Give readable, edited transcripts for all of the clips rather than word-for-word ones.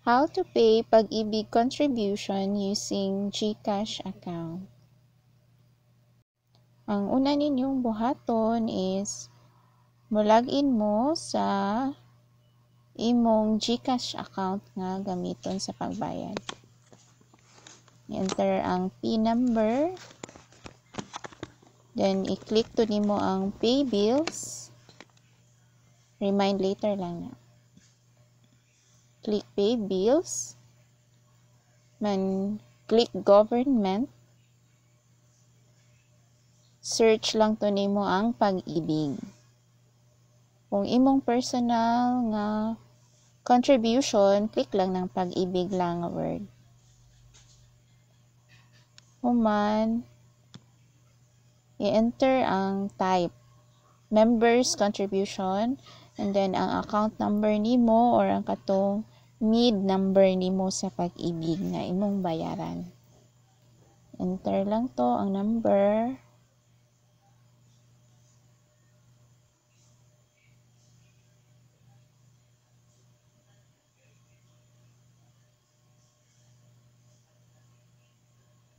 How to pay Pag-ibig contribution using GCash account. Ang una ninyong buhaton is mo-login mo sa imong GCash account nga gamiton sa pagbayad. Enter ang PIN number. Then, i-click to nimo ang Pay Bills. Remind later lang na. Click Pay Bills. Click Government. Search lang to nimo ang Pag-ibig. Kung imong personal nga contribution, click lang ng Pag-ibig lang nga word. Human, i-enter ang type. Members contribution, and then ang account number nimo or ang katong NID number nimo sa Pag-ibig na imong bayaran. Enter lang to ang number.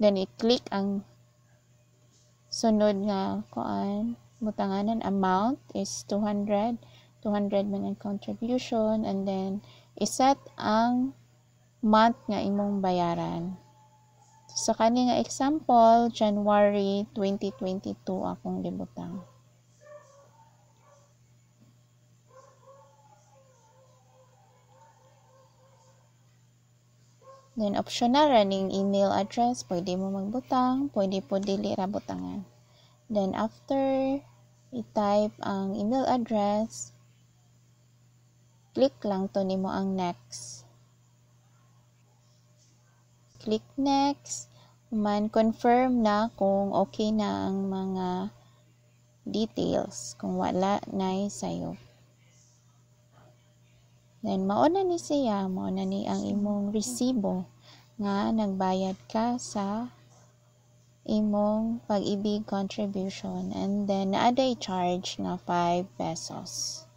Then i-click ang sunod nga butanganan amount is 200 man ang contribution, and then iset ang month nga imong bayaran. Sa kani nga example, January 2022 akong gibutang. Then optional running email address, pwede mo magbutang, pwede po dili ra butangan. Then after i-type ang email address, click lang to nimo ang next. Click next, confirm na kung okay na ang mga details, kung wala na sayo. Then mauna ni ang imong resibo nga nagbayad ka sa imong Pag-ibig contribution, and then naaday charge nga 5 pesos.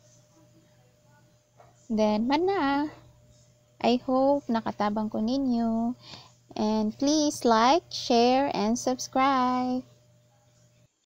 Then mana, I hope nakatabang ko ninyo, and please like, share, and subscribe.